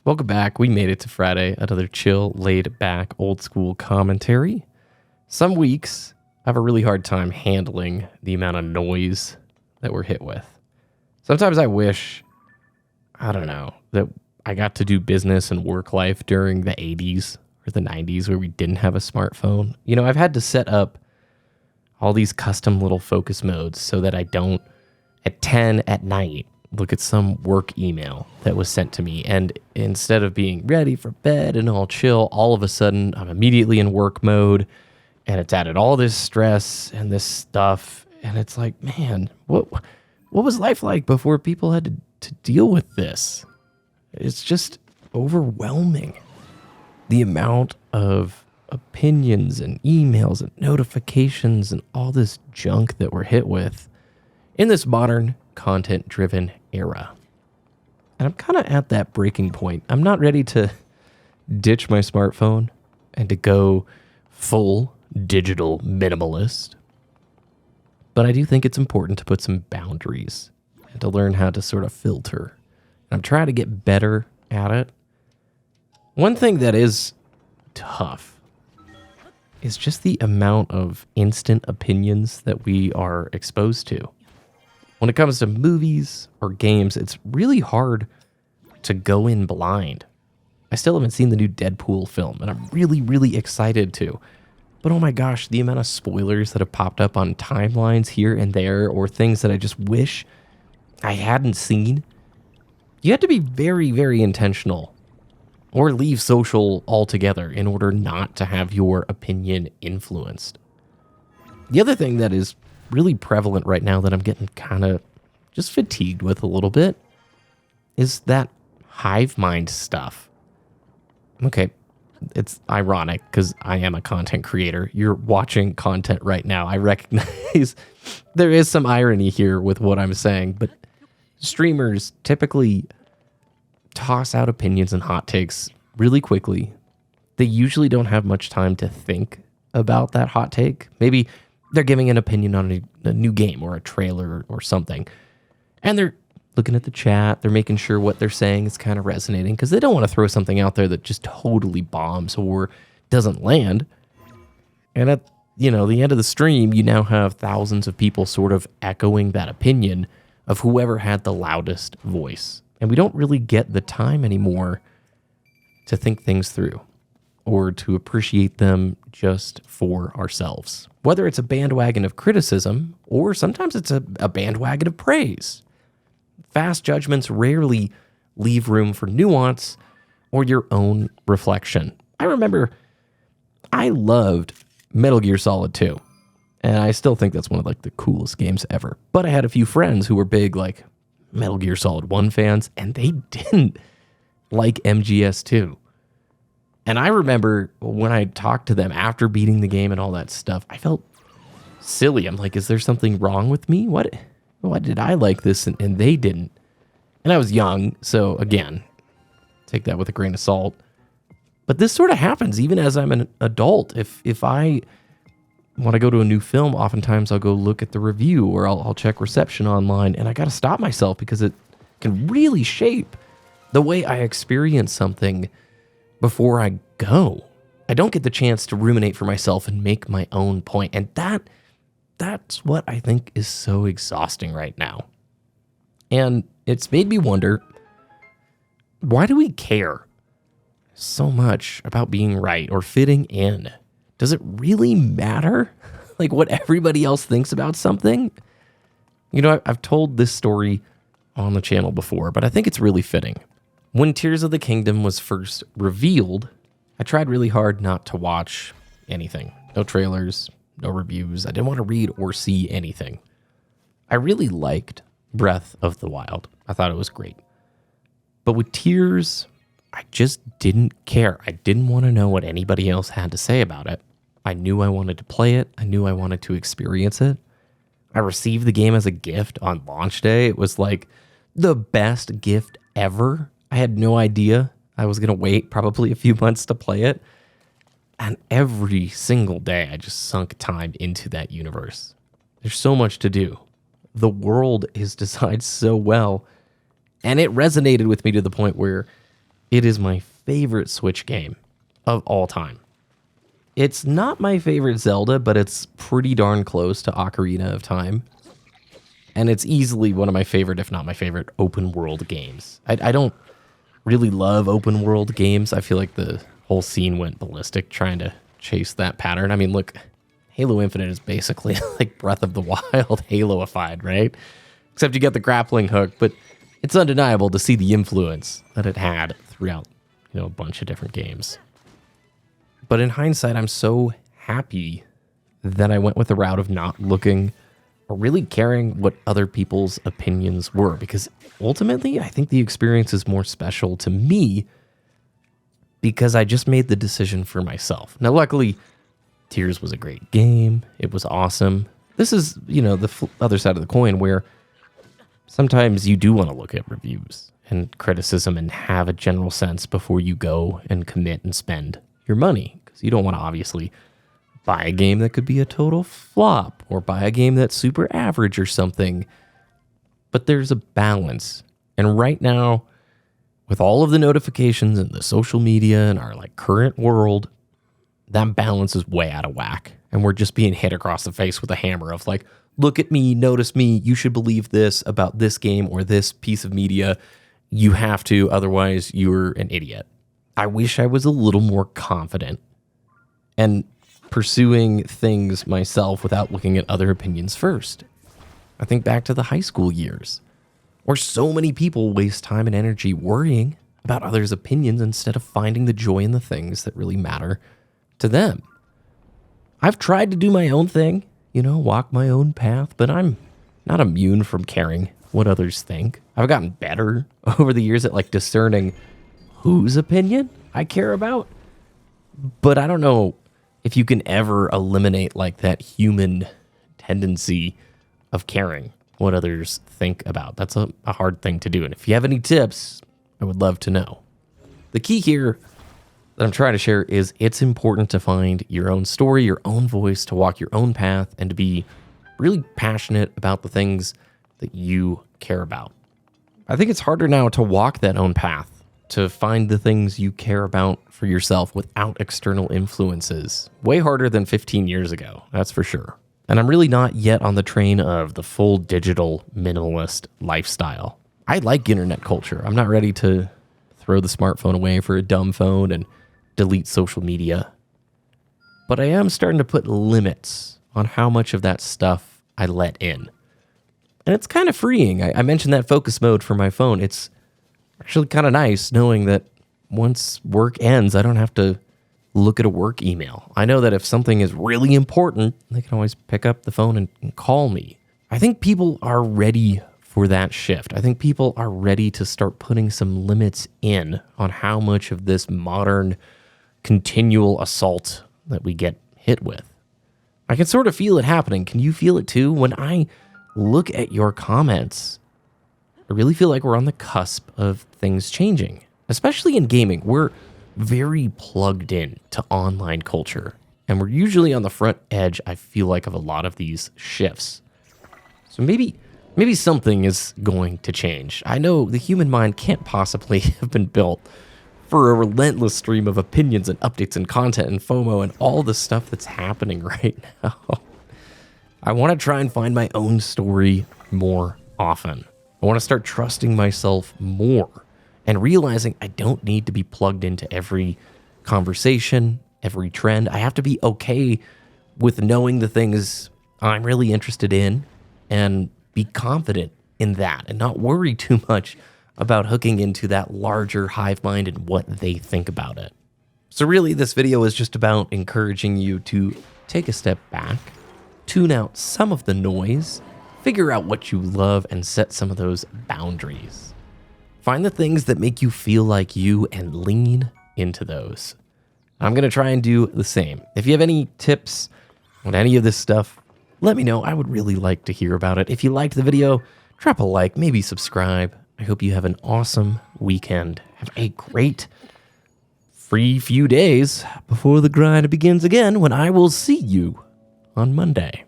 Welcome back. We made it to Friday. Another chill, laid back, old school commentary. Some weeks I have a really hard time handling the amount of noise that we're hit with. Sometimes I wish, that I got to do business and work life during the 80s or the 90s where we didn't have a smartphone. I've had to set up all these custom little focus modes so that I don't, at 10 at night, look at some work email that was sent to me. And instead of being ready for bed and all chill, all of a sudden I'm immediately in work mode and it's added all this stress and this stuff. And it's like, man, what was life like before people had to deal with this? It's just overwhelming. The amount of opinions and emails and notifications and all this junk that we're hit with in this modern content-driven era. And I'm kind of at that breaking point. I'm not ready to ditch my smartphone and to go full digital minimalist. But I do think it's important to put some boundaries and to learn how to sort of filter. And I'm trying to get better at it. One thing that is tough is just the amount of instant opinions that we are exposed to. When it comes to movies or games, it's really hard to go in blind. I still haven't seen the new Deadpool film, and I'm really, really excited to. But oh my gosh, the amount of spoilers that have popped up on timelines here and there, or things that I just wish I hadn't seen. You have to be very, very intentional, or leave social altogether in order not to have your opinion influenced. The other thing that is really prevalent right now that I'm getting kind of just fatigued with a little bit is that hive mind stuff. Okay, it's ironic because I am a content creator. You're watching content right now. I recognize there is some irony here with what I'm saying, but streamers typically toss out opinions and hot takes really quickly. They usually don't have much time to think about that hot take. Maybe they're giving an opinion on a new game or a trailer or something. And they're looking at the chat. They're making sure what they're saying is kind of resonating because they don't want to throw something out there that just totally bombs or doesn't land. And at the end of the stream, you now have thousands of people sort of echoing that opinion of whoever had the loudest voice. And we don't really get the time anymore to think things through or to appreciate them just for ourselves. Whether it's a bandwagon of criticism or sometimes it's a bandwagon of praise. Fast judgments rarely leave room for nuance or your own reflection. I remember I loved Metal Gear Solid 2. And I still think that's one of the coolest games ever. But I had a few friends who were big Metal Gear Solid 1 fans, and they didn't like MGS2. And I remember when I talked to them after beating the game and all that stuff, I felt silly. I'm like, is there something wrong with me? Why did I like this and they didn't? And I was young, so again, take that with a grain of salt. But this sort of happens even as I'm an adult. If I want to go to a new film, oftentimes I'll go look at the review or I'll check reception online, and I got to stop myself because it can really shape the way I experience something before I go. I don't get the chance to ruminate for myself and make my own point. And that's what I think is so exhausting right now. And it's made me wonder, why do we care so much about being right or fitting in? Does it really matter? What everybody else thinks about something? I've told this story on the channel before, but I think it's really fitting. When Tears of the Kingdom was first revealed, I tried really hard not to watch anything. No trailers, no reviews. I didn't want to read or see anything. I really liked Breath of the Wild. I thought it was great. But with Tears, I just didn't care. I didn't want to know what anybody else had to say about it. I knew I wanted to play it. I knew I wanted to experience it. I received the game as a gift on launch day. It was the best gift ever. I had no idea I was going to wait probably a few months to play it. And every single day, I just sunk time into that universe. There's so much to do. The world is designed so well. And it resonated with me to the point where It is my favorite Switch game of all time. It's not my favorite Zelda, but it's pretty darn close to Ocarina of Time. And it's easily one of my favorite, if not my favorite, open world games. I don't really love open world games. I feel like the whole scene went ballistic trying to chase that pattern. I mean, look, Halo Infinite is basically like Breath of the Wild Halo-ified, right? Except you get the grappling hook, but it's undeniable to see the influence that it had throughout, a bunch of different games. But in hindsight, I'm so happy that I went with the route of not looking or really caring what other people's opinions were, because ultimately, I think the experience is more special to me because I just made the decision for myself. Now, luckily, Tears was a great game. It was awesome. This is, the other side of the coin where sometimes you do want to look at reviews and criticism and have a general sense before you go and commit and spend your money, because you don't want to obviously buy a game that could be a total flop or buy a game that's super average or something. But there's a balance. And right now, with all of the notifications and the social media and our current world, that balance is way out of whack. And we're just being hit across the face with a hammer of look at me, notice me, you should believe this about this game or this piece of media. You have to, otherwise you're an idiot. I wish I was a little more confident and pursuing things myself without looking at other opinions first. I think back to the high school years, where so many people waste time and energy worrying about others' opinions instead of finding the joy in the things that really matter to them. I've tried to do my own thing, walk my own path, but I'm not immune from caring what others think. I've gotten better over the years at discerning whose opinion I care about, but I don't know if you can ever eliminate that human tendency of caring what others think about. That's a hard thing to do. And if you have any tips, I would love to know. The key here that I'm trying to share is it's important to find your own story, your own voice, to walk your own path, and to be really passionate about the things that you care about. I think it's harder now to walk that own path, to find the things you care about for yourself without external influences. Way harder than 15 years ago, that's for sure. And I'm really not yet on the train of the full digital minimalist lifestyle. I like internet culture. I'm not ready to throw the smartphone away for a dumb phone and delete social media. But I am starting to put limits on how much of that stuff I let in. And it's kind of freeing. I mentioned that focus mode for my phone. It's actually kind of nice knowing that once work ends, I don't have to look at a work email. I know that if something is really important, they can always pick up the phone and call me. I think people are ready for that shift. I think people are ready to start putting some limits in on how much of this modern continual assault that we get hit with. I can sort of feel it happening. Can you feel it too? When I look at your comments, I really feel like we're on the cusp of things changing, especially in gaming. We're very plugged in to online culture, and we're usually on the front edge, I feel like, of a lot of these shifts. So maybe something is going to change. I know the human mind can't possibly have been built for a relentless stream of opinions and updates and content and FOMO and all the stuff that's happening right now. I want to try and find my own story more often. I want to start trusting myself more and realizing I don't need to be plugged into every conversation, every trend. I have to be okay with knowing the things I'm really interested in and be confident in that and not worry too much about hooking into that larger hive mind and what they think about it. So really, this video is just about encouraging you to take a step back, tune out some of the noise, figure out what you love, and set some of those boundaries. Find the things that make you feel like you and lean into those. I'm going to try and do the same. If you have any tips on any of this stuff, let me know. I would really like to hear about it. If you liked the video, drop a like, maybe subscribe. I hope you have an awesome weekend. Have a great free few days before the grind begins again, when I will see you on Monday.